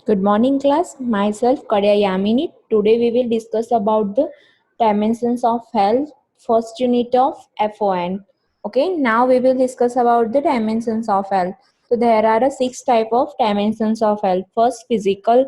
Good morning, class. Myself, Kadya Yamini. Today we will discuss about the dimensions of health, first unit of FON. Okay, now we will discuss about the dimensions of health. So there are six type of dimensions of health. First, physical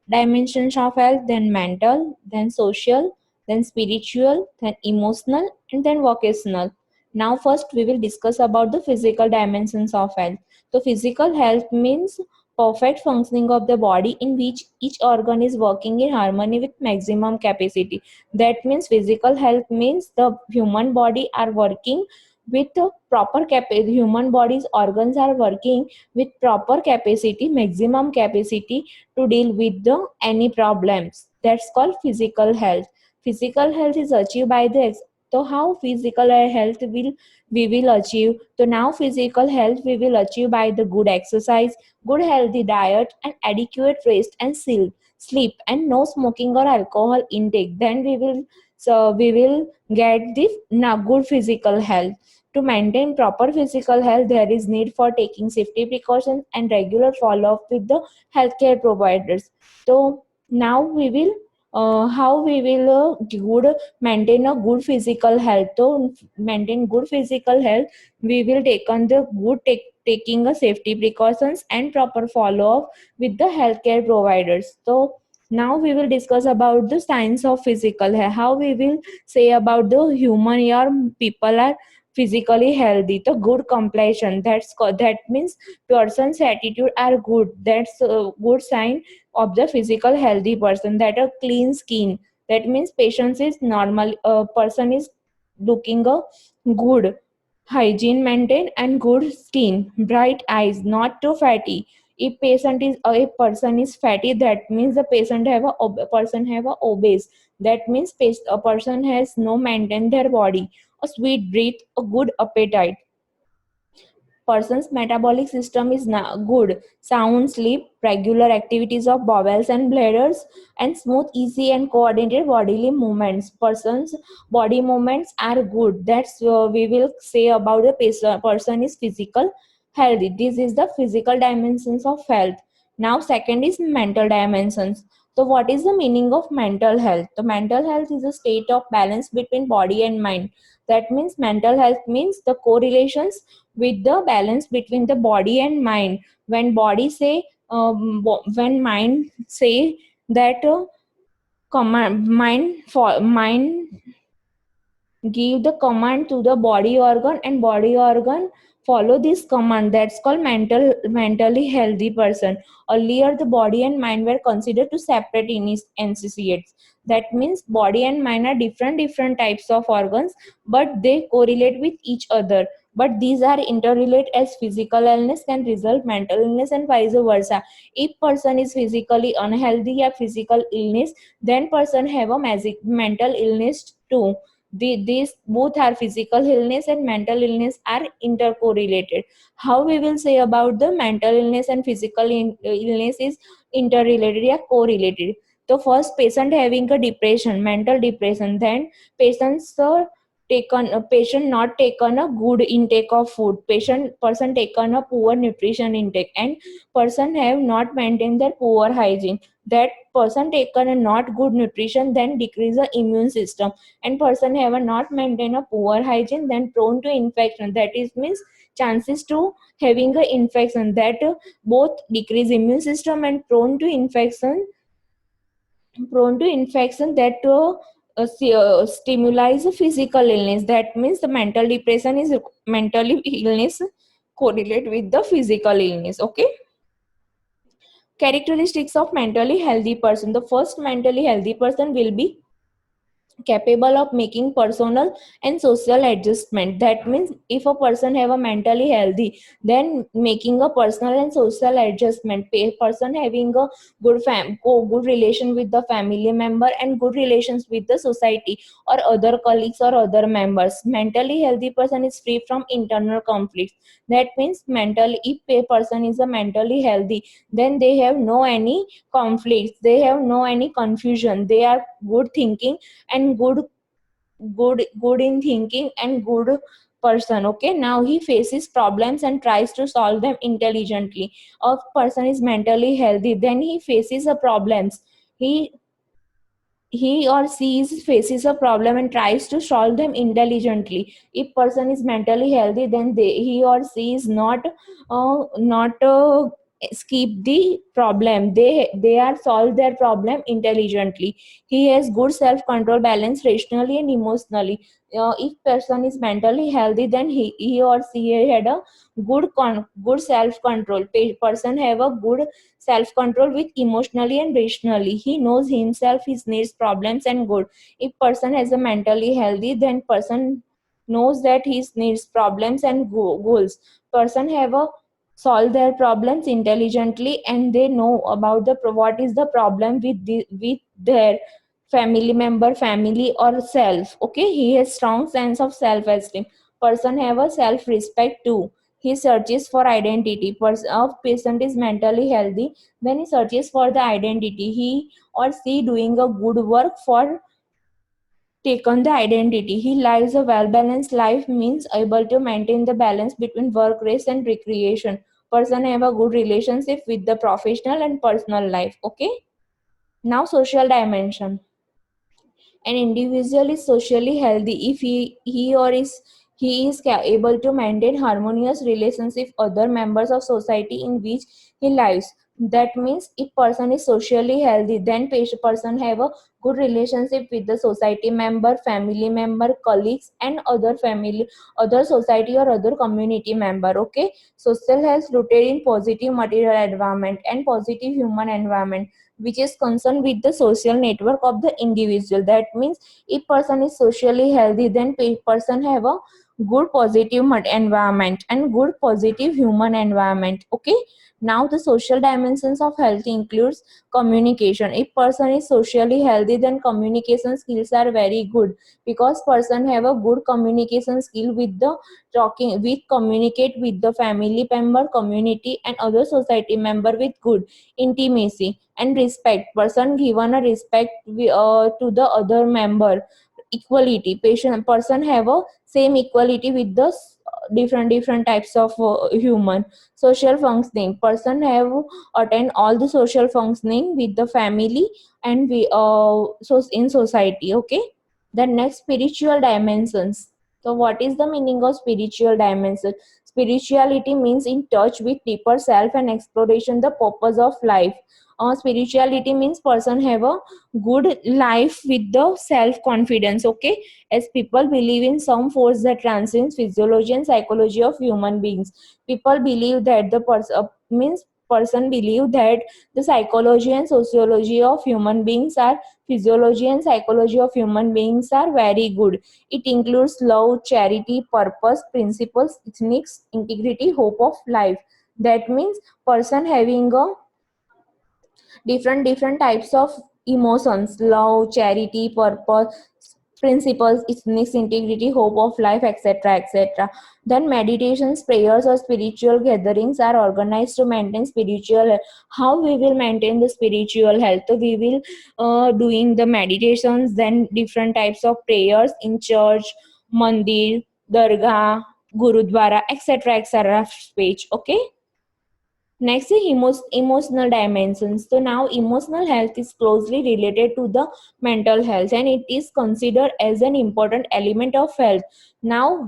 dimensions of health, then mental, then social, then spiritual, then emotional, and then vocational. Now, first we will discuss about the physical dimensions of health. So, physical health means perfect functioning of the body in which each organ is working in harmony with maximum capacity. That means physical health means the human body are working with the proper capacity. Human body's organs are working with proper capacity, maximum capacity to deal with the any problems. That's called physical health. Physical health is achieved by the so how physical health will we will achieve? So now physical health we will achieve by the good exercise, good healthy diet, and adequate rest and sleep, and no smoking or alcohol intake. Then we will get the good physical health. To maintain proper physical health, there is need for taking safety precautions and regular follow up with the healthcare providers. So now we will how we will good maintain a good physical health. To maintain good physical health, we will take on the taking a safety precautions and proper follow up with the healthcare providers. So now we will discuss about the science of physical health. How we will say about the human or people are physically healthy. The good complexion, that means person's attitude are good. That's a good sign of the physical healthy person. That a clean skin, that means patience is normal, person is looking a good hygiene maintained and good skin, bright eyes, not too fatty. If patient is a person is fatty, that means the patient have person have a obese. That means a person has no maintain their body. A sweet breath, a good appetite, person's metabolic system is good, sound sleep, regular activities of bowels and bladders, and smooth, easy, and coordinated bodily movements. Person's body movements are good. That's we will say about the person is physical healthy. This is the physical dimensions of health. Now second is mental dimensions. So what is the meaning of mental health? The mental health is a state of balance between body and mind. That means mental health means the correlations with the balance between the body and mind. When body say when mind say that command mind for mind give the command to the body organ, and body organ follow this command. That's called mentally healthy person. Earlier the body and mind were considered to separate entities. That means body and mind are different types of organs, but they correlate with each other. But these are interrelated, as physical illness can result mental illness and vice versa. If person is physically unhealthy or physical illness, then person have a magic mental illness too. These both are physical illness and mental illness are intercorrelated. How we will say about the mental illness and physical illness is interrelated or correlated. So first, patient having a depression, mental depression, then patients taken a patient not taken a good intake of food, person taken a poor nutrition intake, and person have not maintained their poor hygiene. That person taken a not good nutrition, then decrease the immune system, and person have a not maintain a poor hygiene, then prone to infection. That is means chances to having a infection. That both decrease immune system and prone to infection, that stimulates a physical illness. That means the mental depression is mentally illness correlate with the physical illness. Okay, characteristics of mentally healthy person. The first, mentally healthy person will be capable of making personal and social adjustment. That means if a person have a mentally healthy, then making a personal and social adjustment. Person having a good relation with the family member and good relations with the society or other colleagues or other members. Mentally healthy person is free from internal conflicts. That means mental if a person is a mentally healthy, then they have no any conflicts, they have no any confusion, they are good thinking and good in thinking and good person. Okay, now he faces problems and tries to solve them intelligently. A person is mentally healthy, then he faces a problems, he or she faces a problem and tries to solve them intelligently. If person is mentally healthy, then he or she is not skip the problem, they are solve their problem intelligently. He has good self control, balance rationally and emotionally. If person is mentally healthy, then he or she had a good self control. Person have a good self control with emotionally and rationally. He knows himself, his needs, problems and good. If person has a mentally healthy, then person knows that his needs, problems and goals. Person have a solve their problems intelligently, and they know about what is the problem with their family member, family or self. Okay, he has strong sense of self esteem. Person have a self respect too. He searches for identity. A patient is mentally healthy, then he searches for the identity. He or she doing a good work for taken the identity. He lives a well balanced life, means able to maintain the balance between work, rest and recreation. Person have a good relationship with the professional and personal life. Okay, now social dimension. An individual is socially healthy if he is able to maintain harmonious relations with other members of society in which he lives. That means if person is socially healthy, then person have a good relationship with the society member, family member, colleagues and other society or other community member. Okay, social health rooted in positive material environment and positive human environment, which is concerned with the social network of the individual. That means if person is socially healthy, then person have a good positive environment and good positive human environment. Okay, now the social dimensions of health includes communication. If person is socially healthy, then communication skills are very good, because person have a good communication skill with the talking with communicate with the family member, community and other society member with good intimacy and respect. Person given a respect to the other member. Equality, patient person have a same equality with the different types of human. Social functioning, person have attend all the social functioning with the family and we so in society. Okay, the next, spiritual dimensions. So what is the meaning of spiritual dimension? Spirituality means in touch with deeper self and exploration the purpose of life. Spirituality means person have a good life with the self confidence. Okay, as people believe in some force that transcends physiology and psychology of human beings. People believe that the person means person believe that the psychology and sociology of human beings are physiology and psychology of human beings are very good. It includes love, charity, purpose, principles, ethics, integrity, hope of life. That means person having a different types of emotions: love, charity, purpose, principles, ethics, integrity, hope of life, etc., etc. Then meditations, prayers or spiritual gatherings are organized to maintain spiritual health. How we will maintain the spiritual health? So we will doing the meditations, then different types of prayers in church, mandir, dargah, gurudwara, etc., etc. Speech. Okay, next is emotional dimensions. So now emotional health is closely related to the mental health, and it is considered as an important element of health. Now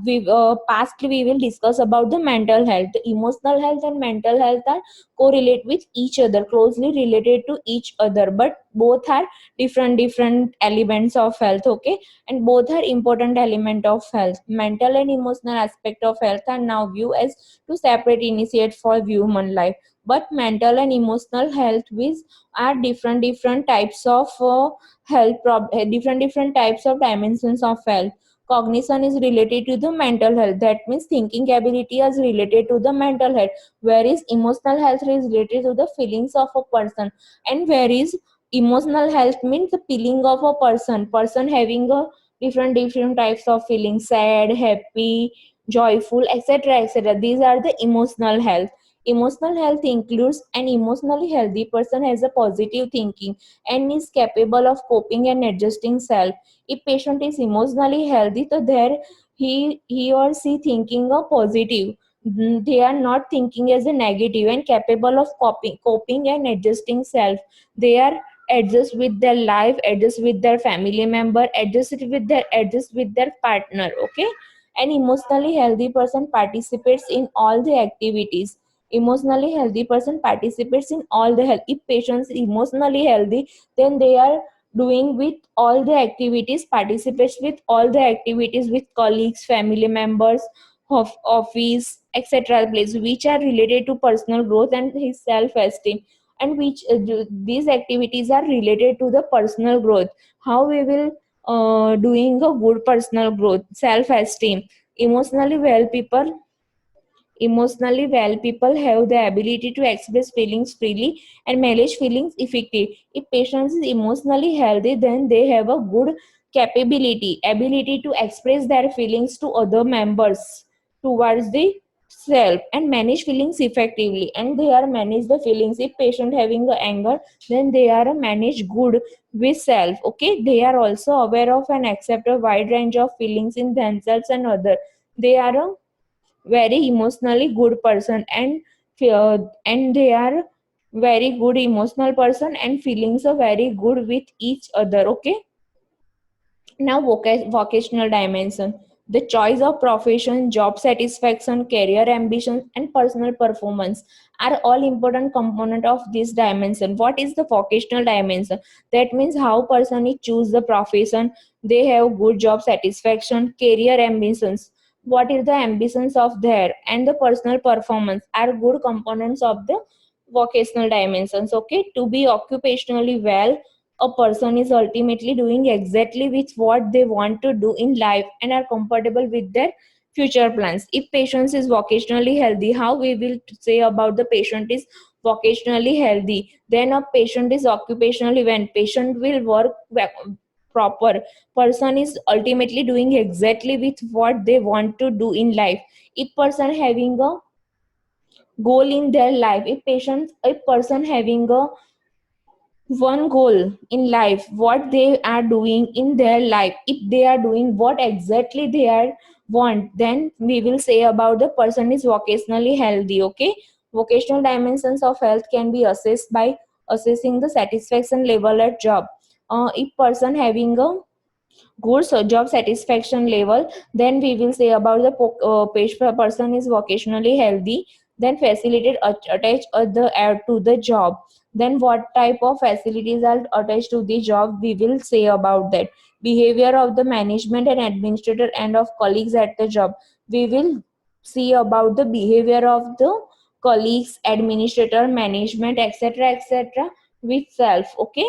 pastly we will discuss about the mental health. The emotional health and mental health are correlate with each other, closely related to each other, but both are different elements of health. Okay, and both are important element of health. Mental and emotional aspect of health are now viewed as two separate initiate for human life, but mental and emotional health with are different types of different types of dimensions of health. Cognition is related to the mental health, that means thinking ability is related to the mental health, whereas emotional health is related to the feelings of a person. And whereas emotional health means the feeling of a person having a different types of feelings: sad, happy, joyful, etc., etc. These are the emotional health. Emotional health includes an emotionally healthy person has a positive thinking and is capable of coping and adjusting self. If patient is emotionally healthy, so there he or she thinking a positive. They are not thinking as a negative and capable of coping and adjusting self. They are adjust with their life, adjust with their family member, adjust with their partner. Okay. An emotionally healthy person participates in all the activities. Emotionally healthy person participates in all the health. If patients emotionally healthy, then they are doing with all the activities, participates with all the activities with colleagues, family members, of office, etc. place which are related to personal growth and his self esteem, and which these activities are related to the personal growth. How we will doing a good personal growth, self esteem. Emotionally well people have the ability to express feelings freely and manage feelings effectively. If patient is emotionally healthy, then they have a good ability to express their feelings to other members towards the self and manage feelings effectively, and they are manage the feelings. If patient having the anger, then they are manage good with self. Okay, they are also aware of and accept a wide range of feelings in themselves and other. They are a very emotionally good person, and they are very good emotional person and feelings are very good with each other. Okay. Now, vocational dimension. The choice of profession, job satisfaction, career ambitions, and personal performance are all important component of this dimension. What is the vocational dimension? That means how person is choose the profession, they have good job satisfaction, career ambitions. What is the ambitions of their and the personal performance are good components of the vocational dimensions. Okay, to be occupationally well, a person is ultimately doing exactly with what they want to do in life and are compatible with their future plans. If patient is vocationally healthy, how we will say about the patient is vocationally healthy? Then a patient is occupationally when patient will work proper. Person is ultimately doing exactly with what they want to do in life. If person having a goal in their life, if person having a one goal in life, what they are doing in their life, if they are doing what exactly they are want, then we will say about the person is vocationally healthy. Okay. Vocational dimensions of health can be assessed by assessing the satisfaction level at job. If person having a good job satisfaction level, then we will say about the person is vocationally healthy. Then facilitate attached to the job. Then what type of facilities are attached to the job, we will say about that. Behavior of the management and administrator and of colleagues at the job, we will see about the behavior of the colleagues, administrator, management, etc., etc., with self. Okay.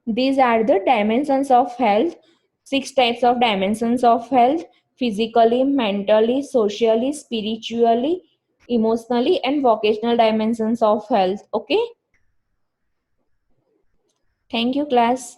These are the dimensions of health, six types of dimensions of health: physically, mentally, socially, spiritually, emotionally, and vocational dimensions of health. Okay. Thank you, class.